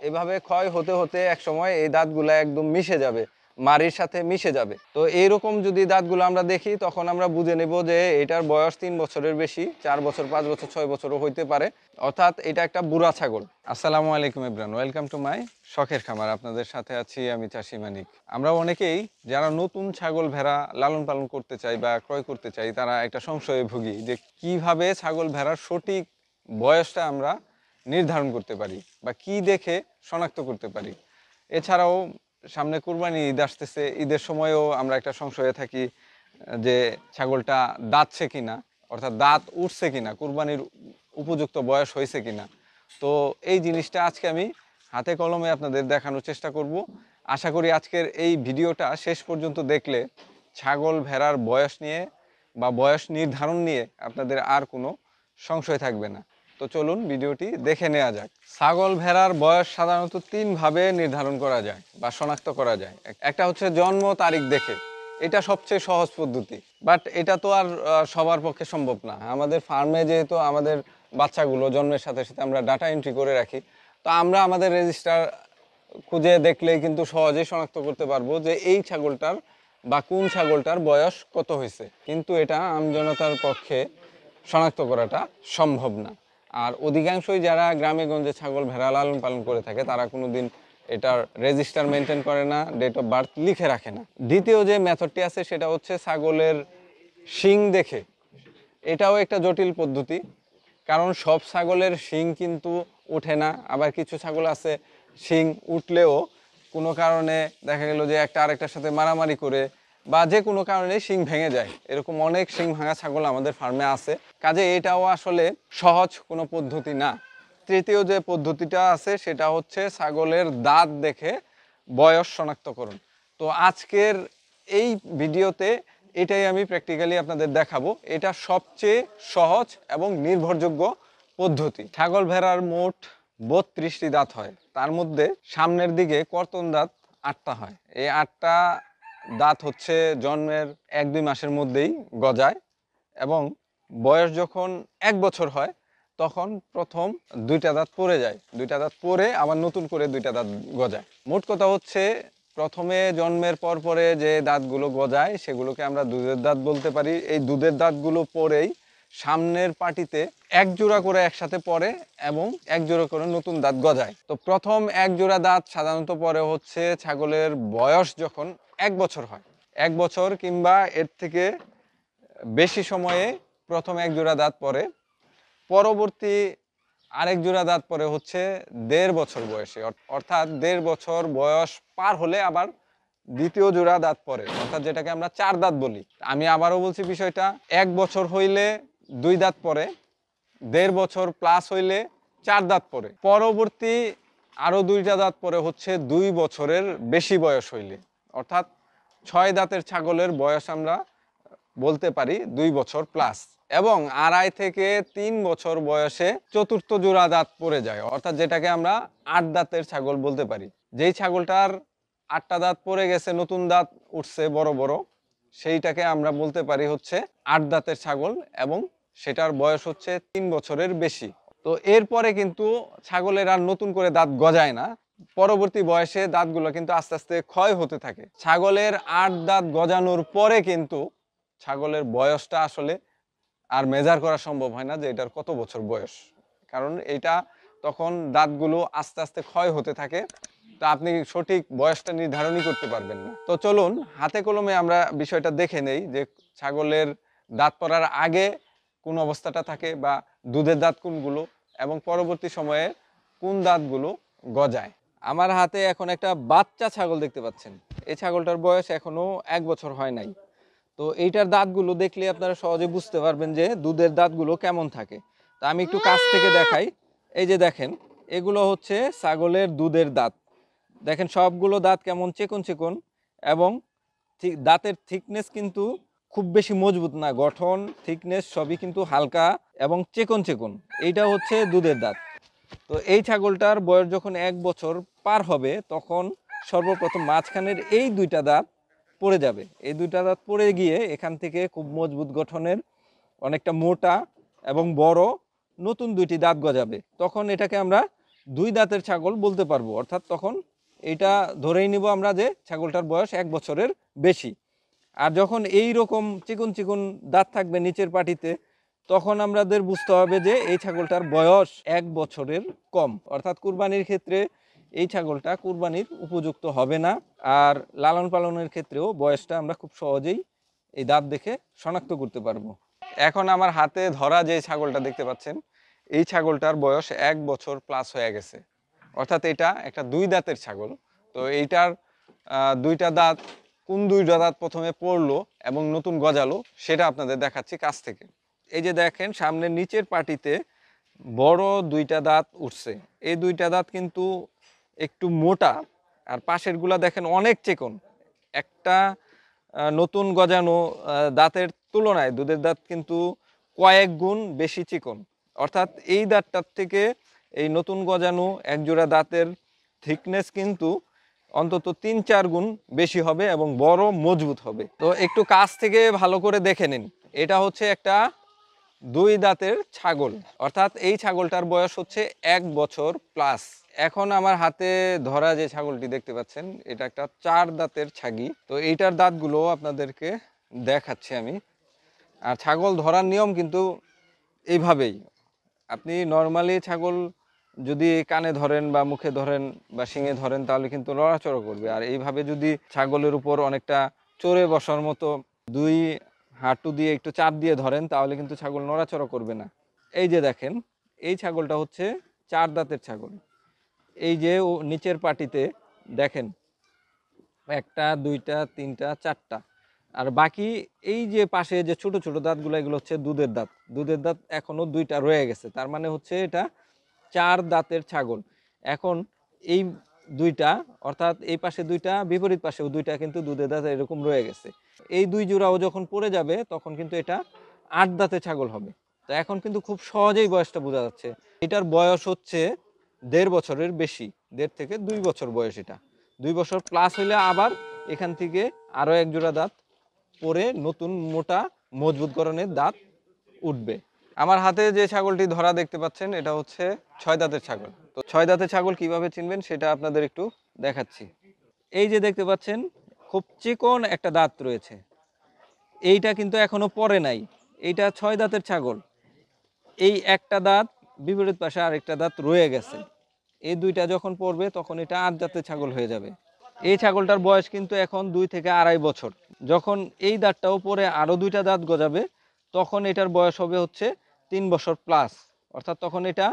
এভাবে ক্ষয় হতে হতে একসময় এই দাঁতগুলো একদম মিশে যাবে, মাড়ির সাথে মিশে যাবে। তো এইরকম যদি দাঁতগুলো আমরা দেখি তখন আমরা বুঝে নেব যে এটার বয়স 3 বছরের বেশি, 4 বছর, 5 বছর, 6 বছরও হইতে পারে, অর্থাৎ এটা একটা বুড়া ছাগল। আসসালামু আলাইকুম এভরিওয়ান, ওয়েলকাম টু মাই শখের খামার। আপনাদের সাথে আছি আমি চাষি মানিক। আমরা অনেকেই যারা নতুন ছাগল ভেড়া লালন পালন করতে চাই বা ক্রয় করতে চাই, তারা একটা সংশয়ে ভুগি যে কিভাবে ছাগল ভেড়ার সঠিক বয়সটা আমরা নির্ধারণ করতে পারি বা কি দেখে শনাক্ত করতে পারি। এছাড়াও সামনে কুরবানি ঈদ আসতেছে, ঈদের সময়ও আমরা একটা সংশয়ে থাকি যে ছাগলটা দাঁতছে কিনা, অর্থাৎ দাঁত উঠছে কিনা, কুরবানির উপযুক্ত বয়স হয়েছে কিনা। তো এই জিনিসটা আজকে আমি হাতে কলমে আপনাদের দেখানোর চেষ্টা করব। আশা করি আজকের এই ভিডিওটা শেষ পর্যন্ত দেখলে ছাগল ভেড়ার বয়স নিয়ে বা বয়স নির্ধারণ নিয়ে আপনাদের আর কোনো সংশয় থাকবে না। তো চলুন ভিডিওটি দেখে নেওয়া যাক। ছাগল ভেড়ার বয়স সাধারণত 3 ভাবে নির্ধারণ করা যায় বা শনাক্ত করা যায়। একটা হচ্ছে জন্ম তারিখ দেখে, এটা সবচেয়ে সহজ পদ্ধতি, বাট এটা তো আর সবার পক্ষে সম্ভব না। আমাদের ফার্মে যেহেতু আমাদের বাচ্চাগুলো জন্মের সাথে সাথে আমরা ডাটা এন্ট্রি করে রাখি, তো আমরা আমাদের রেজিস্টার খুঁজে দেখলেই কিন্তু সহজেই শনাক্ত করতে পারবো যে এই ছাগলটার বা কোন ছাগলটার বয়স কত হয়েছে। কিন্তু এটা আমজনতার পক্ষে শনাক্ত করাটা সম্ভব না। আর অধিকাংশই যারা গ্রামে গঞ্জে ছাগল ভেড়া লালন পালন করে থাকে তারা কোনোদিন এটার রেজিস্টার মেনটেন করে না, ডেট অফ বার্থ লিখে রাখে না। দ্বিতীয় যে মেথডটি আছে সেটা হচ্ছে ছাগলের শিং দেখে। এটাও একটা জটিল পদ্ধতি, কারণ সব ছাগলের শিং কিন্তু ওঠে না। আবার কিছু ছাগল আছে শিং উঠলেও কোনো কারণে দেখা গেল যে একটা আরেকটার সাথে মারামারি করে বা যে কোনো কারণে শিং ভেঙে যায়। এরকম অনেক শিং ভাঙা ছাগল আমাদের ফার্মে আছে। কাজে এটাও আসলে সহজ কোনো পদ্ধতি না। তৃতীয় যে পদ্ধতিটা আছে সেটা হচ্ছে ছাগলের দাঁত দেখে বয়স শনাক্তকরণ। তো আজকের এই ভিডিওতে এটাই আমি প্র্যাকটিক্যালি আপনাদের দেখাবো। এটা সবচেয়ে সহজ এবং নির্ভরযোগ্য পদ্ধতি। ছাগল ভেড়ার মোট 32টি দাঁত হয়, তার মধ্যে সামনের দিকে কর্তন দাঁত 8টা হয়। এই 8টা দাঁত হচ্ছে জন্মের 1-2 মাসের মধ্যেই গজায় এবং বয়স যখন 1 বছর হয় তখন প্রথম 2টা দাঁত পড়ে যায়। 2টা দাঁত পরে আবার নতুন করে 2টা দাঁত গজায়। মোট কথা হচ্ছে প্রথমে জন্মের পর পরে যে দাঁতগুলো গজায় সেগুলোকে আমরা দুধের দাঁত বলতে পারি। এই দুধের দাঁতগুলো পরেই সামনের পাটিতে এক জোড়া করে একসাথে পড়ে এবং এক জোড়া করে নতুন দাঁত গজায়। তো প্রথম এক জোড়া দাঁত সাধারণত পরে হচ্ছে ছাগলের বয়স যখন 1 বছর হয়। 1 বছর কিংবা এর থেকে বেশি সময়ে প্রথম এক জোড়া দাঁত পরে। পরবর্তী আরেক জোড়া দাঁত পরে হচ্ছে 1.5 বছর বয়সে, অর্থাৎ 1.5 বছর বয়স পার হলে আবার দ্বিতীয় জোড়া দাঁত পরে, অর্থাৎ যেটাকে আমরা 4 দাঁত বলি। আমি আবারও বলছি বিষয়টা, 1 বছর হইলে 2 দাঁত পরে, 1.5 বছর প্লাস হইলে 4 দাঁত পরে, পরবর্তী আরো 2টা দাঁত পরে হচ্ছে 2 বছরের বেশি বয়স হইলে, অর্থাৎ 6 দাঁতের ছাগলের বয়স আমরা বলতে পারি 2 বছর প্লাস। এবং 2.5 থেকে 3 বছর বয়সে চতুর্থ জোড়া দাঁত পড়ে যায়, অর্থাৎ যেটাকে আমরা 8 দাঁতের ছাগল বলতে পারি। যেই ছাগলটার 8টা দাঁত পড়ে গেছে, নতুন দাঁত উঠছে বড় বড়, সেইটাকে আমরা বলতে পারি হচ্ছে 8 দাঁতের ছাগল এবং সেটার বয়স হচ্ছে 3 বছরের বেশি। তো এরপরে কিন্তু ছাগলের আর নতুন করে দাঁত গজায় না। পরবর্তী বয়সে দাঁতগুলো কিন্তু আস্তে আস্তে ক্ষয় হতে থাকে। ছাগলের 8 দাঁত গজানোর পরে কিন্তু ছাগলের বয়সটা আসলে আর মেজার করা সম্ভব হয় না যে এটার কত বছর বয়স, কারণ এটা তখন দাঁতগুলো আস্তে আস্তে ক্ষয় হতে থাকে। তা আপনি সঠিক বয়সটা নির্ধারণই করতে পারবেন না। তো চলুন হাতে কলমে আমরা বিষয়টা দেখে নেই যে ছাগলের দাঁত পড়ার আগে কোন অবস্থাটা থাকে বা দুধের দাঁত কোনগুলো এবং পরবর্তী সময়ে কোন দাঁতগুলো গজায়। আমার হাতে এখন একটা বাচ্চা ছাগল দেখতে পাচ্ছেন। এই ছাগলটার বয়স এখনো 1 বছর হয় নাই। তো এইটার দাঁতগুলো দেখলে আপনারা সহজে বুঝতে পারবেন যে দুধের দাঁতগুলো কেমন থাকে। তা আমি একটু কাছ থেকে দেখাই। এই যে দেখেন, এগুলো হচ্ছে ছাগলের দুধের দাঁত। দেখেন সবগুলো দাঁত কেমন চিকন চিকন এবং দাঁতের থিকনেস কিন্তু খুব বেশি মজবুত না, গঠন থিকনেস সবই কিন্তু হালকা এবং চিকন চিকন। এইটা হচ্ছে দুধের দাঁত। তো এই ছাগলটার বয়স যখন 1 বছর পার হবে তখন সর্বপ্রথম মাঝখানের এই 2টা দাঁত পড়ে যাবে। এই 2টা দাঁত পড়ে গিয়ে এখান থেকে খুব মজবুত গঠনের অনেকটা মোটা এবং বড় নতুন 2টি দাঁত গজাবে। তখন এটাকে আমরা দুই দাঁতের ছাগল বলতে পারবো, অর্থাৎ তখন এটা ধরেই নিব আমরা যে ছাগলটার বয়স 1 বছরের বেশি। আর যখন এই রকম চিকন চিকন দাঁত থাকবে নিচের পাটিতে, তখন আমাদের বুঝতে হবে যে এই ছাগলটার বয়স 1 বছরের কম, অর্থাৎ কুরবানির ক্ষেত্রে এই ছাগলটা কুরবানির উপযুক্ত হবে না। আর লালন পালনের ক্ষেত্রেও বয়সটা আমরা খুব সহজেই এই দাঁত দেখে শনাক্ত করতে পারবো। এখন আমার হাতে ধরা যে ছাগলটা দেখতে পাচ্ছেন, এই ছাগলটার বয়স 1 বছর প্লাস হয়ে গেছে, অর্থাৎ এটা একটা দুই দাঁতের ছাগল। তো এইটার দুইটা দাঁত, কোন দুইটা দাঁত প্রথমে পড়লো এবং নতুন গজালো সেটা আপনাদের দেখাচ্ছি কাছ থেকে। এই যে দেখেন সামনের নিচের পাটিতে বড় দুইটা দাঁত উঠছে। এই দুইটা দাঁত কিন্তু একটু মোটা, আর পাশের গুলা দেখেন অনেক চিকন। একটা নতুন গজানো দাঁতের তুলনায় দুধের দাঁত কিন্তু কয়েক গুণ বেশি চিকন, অর্থাৎ এই দাঁতটার থেকে এই নতুন গজানো একজোড়া দাঁতের থিকনেস কিন্তু অন্তত 3-4 গুণ বেশি হবে এবং বড় মজবুত হবে। তো একটু কাছ থেকে ভালো করে দেখে নিন, এটা হচ্ছে একটা দুই দাঁতের ছাগল, অর্থাৎ এই ছাগলটার বয়স হচ্ছে 1 বছর প্লাস। এখন আমার হাতে ধরা যে ছাগলটি দেখতে পাচ্ছেন, এটা একটা 4 দাঁতের ছাগি। তো এইটার দাঁতগুলো আপনাদেরকে দেখাচ্ছি আমি। আর ছাগল ধরার নিয়ম কিন্তু এইভাবেই, আপনি নর্মালি ছাগল যদি কানে ধরেন বা মুখে ধরেন বা শিঙে ধরেন তাহলে কিন্তু নড়াচড়া করবে। আর এইভাবে যদি ছাগলের উপর অনেকটা চড়ে বসার মতো দুই হাঁটু দিয়ে একটু চাপ দিয়ে ধরেন তাহলে কিন্তু ছাগল নড়াচড়া করবে না। এই যে দেখেন, এই ছাগলটা হচ্ছে 4 দাঁতের ছাগল। এই যে নিচের পাটিতে দেখেন 1টা 2টা 3টা 4টা, আর বাকি এই যে পাশে যে ছোট ছোট দাঁতগুলো এগুলো হচ্ছে দুধের দাঁত। দুধের দাঁত এখনো 2টা রয়ে গেছে, তার মানে হচ্ছে এটা 4 দাঁতের ছাগল। এখন এই 2টা, অর্থাৎ এই পাশে 2টা, বিপরীত পাশেও 2টা কিন্তু দুধের দাঁত এরকম রয়ে গেছে। এই দুই জোড়াও যখন পড়ে যাবে তখন কিন্তু এটা 8 দাঁতের ছাগল হবে। তো এখন কিন্তু খুব সহজেই বয়সটা বোঝা যাচ্ছে। এটার বয়স হচ্ছে 1.5 বছরের বেশি, 1.5 থেকে 2 বছর বয়স। এটা 2 বছর প্লাস হইলে আবার এখান থেকে আরো এক জোড়া দাঁত পরে নতুন মোটা মজবুত গড়নের দাঁত উঠবে। আমার হাতে যে ছাগলটি ধরা দেখতে পাচ্ছেন এটা হচ্ছে 6 দাঁতের ছাগল। তো 6 দাঁতের ছাগল কিভাবে চিনবেন সেটা আপনাদের একটু দেখাচ্ছি। এই যে দেখতে পাচ্ছেন খুব চিকন একটা দাঁত রয়েছে, এইটা কিন্তু এখনো পড়ে নাই। এইটা 6 দাঁতের ছাগল। এই একটা দাঁত, বিপরীত পাশে আরেকটা দাঁত রয়ে গেছে। এই দুইটা যখন পড়বে তখন এটা 8 দাঁতের ছাগল হয়ে যাবে। এই ছাগলটার বয়স কিন্তু এখন 2 থেকে 2.5 বছর। যখন এই দাঁতটাও পরে আরো 2টা দাঁত গজাবে তখন এটার বয়স হবে হচ্ছে 3 বছর প্লাস, অর্থাৎ তখন এটা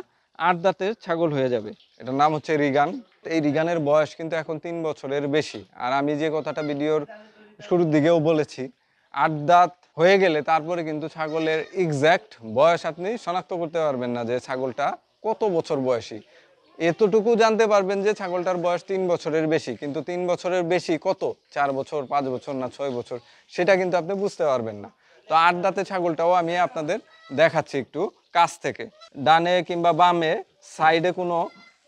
8 দাঁতের ছাগল হয়ে যাবে। এটার নাম হচ্ছে রিগান। এই রিগানের বয়স কিন্তু এখন 3 বছরের বেশি। আর আমি যে কথাটা ভিডিওর শুরুর দিকেও বলেছি, 8 দাঁত হয়ে গেলে তারপরে কিন্তু ছাগলের এক্সাক্ট বয়স আপনি শনাক্ত করতে পারবেন না যে ছাগলটা কত বছর বয়সী। এতটুকু জানতে পারবেন যে ছাগলটার বয়স 3 বছরের বেশি, কিন্তু 3 বছরের বেশি কত, 4 বছর 5 বছর না 6 বছর, সেটা কিন্তু আপনি বুঝতে পারবেন না। তো 8 দাঁতের ছাগলটাও আমি আপনাদের দেখাচ্ছি একটু কাছ থেকে। ডানে কিংবা বামে সাইডে কোনো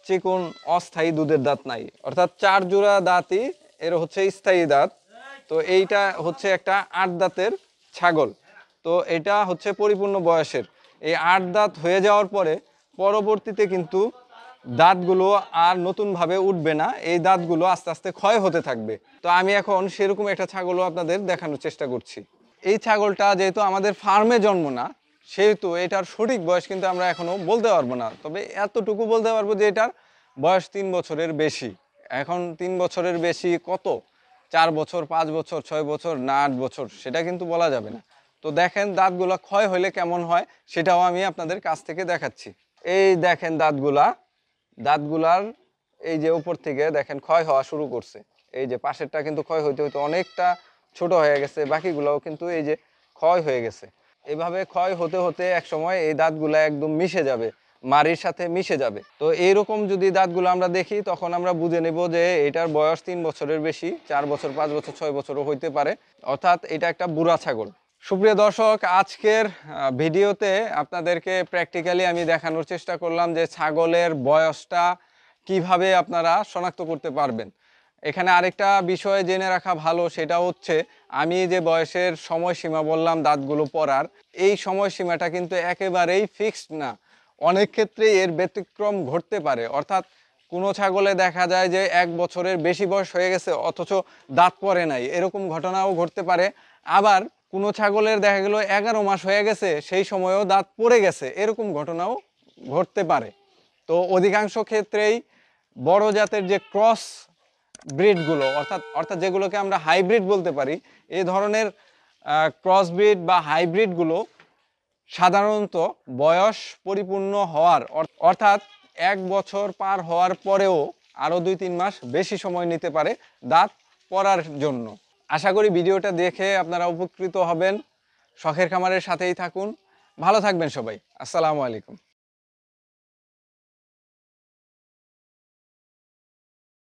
চিকন অস্থায়ী দুধের দাঁত নাই, অর্থাৎ 4 জোড়া দাঁতই এর হচ্ছে স্থায়ী দাঁত। তো এইটা হচ্ছে একটা 8 দাঁতের ছাগল। তো এটা হচ্ছে পরিপূর্ণ বয়সের। এই 8 দাঁত হয়ে যাওয়ার পরে পরবর্তীতে কিন্তু দাঁতগুলো আর নতুনভাবে উঠবে না, এই দাঁতগুলো আস্তে আস্তে ক্ষয় হতে থাকবে। তো আমি এখন সেরকম একটা ছাগলও আপনাদের দেখানোর চেষ্টা করছি। এই ছাগলটা যেহেতু আমাদের ফার্মে জন্ম না, সেহেতু এটার সঠিক বয়স কিন্তু আমরা এখনো বলতে পারবো না, তবে এতটুকু বলতে পারবো যে এটার বয়স 3 বছরের বেশি। এখন 3 বছরের বেশি কত, 4 বছর 5 বছর 6 বছর না 8 বছর, সেটা কিন্তু বলা যাবে না। তো দেখেন দাঁতগুলা ক্ষয় হলে কেমন হয় সেটাও আমি আপনাদের কাছ থেকে দেখাচ্ছি। এই দেখেন দাঁতগুলার এই যে উপর থেকে দেখেন ক্ষয় হওয়া শুরু করছে। এই যে পাশেরটা কিন্তু ক্ষয় হইতে হইতে অনেকটা ছোট হয়ে গেছে, বাকিগুলোও কিন্তু এই যে ক্ষয় হয়ে গেছে। এভাবে ক্ষয় হতে হতে এক সময় এই দাঁতগুলা একদম মিশে যাবে, মাড়ির সাথে মিশে যাবে। তো এইরকম যদি দাঁতগুলো আমরা দেখি তখন আমরা বুঝে নেব যে এটার বয়স 3 বছরের বেশি, 4 বছর 5 বছর 6 বছরও হইতে পারে, অর্থাৎ এটা একটা বুড়া ছাগল। সুপ্রিয় দর্শক, আজকের ভিডিওতে আপনাদেরকে প্র্যাকটিক্যালি আমি দেখানোর চেষ্টা করলাম যে ছাগলের বয়সটা কিভাবে আপনারা শনাক্ত করতে পারবেন। এখানে আরেকটা বিষয় জেনে রাখা ভালো, সেটা হচ্ছে আমি যে বয়সের সময়সীমা বললাম দাঁতগুলো পড়ার, এই সময়সীমাটা কিন্তু একেবারেই ফিক্সড না। অনেক ক্ষেত্রে এর ব্যতিক্রম ঘটতে পারে, অর্থাৎ কোনো ছাগলে দেখা যায় যে 1 বছরের বেশি বয়স হয়ে গেছে অথচ দাঁত পড়ে নাই, এরকম ঘটনাও ঘটতে পারে। আবার কোনো ছাগলের দেখা গেল 11 মাস হয়ে গেছে, সেই সময়েও দাঁত পড়ে গেছে, এরকম ঘটনাও ঘটতে পারে। তো অধিকাংশ ক্ষেত্রেই বড় জাতের যে ক্রস ব্রিডগুলো, অর্থাৎ যেগুলোকে আমরা হাইব্রিড বলতে পারি, এই ধরনের ক্রস ব্রিড বা হাইব্রিডগুলো সাধারণত বয়স পরিপূর্ণ হওয়ার অর্থাৎ 1 বছর পার হওয়ার পরেও আরও 2-3 মাস বেশি সময় নিতে পারে দাঁত পড়ার জন্য। আশা করি ভিডিওটা দেখে আপনারা উপকৃত হবেন। শখের খামারের সাথেই থাকুন, ভালো থাকবেন সবাই। আসসালামু আলাইকুম।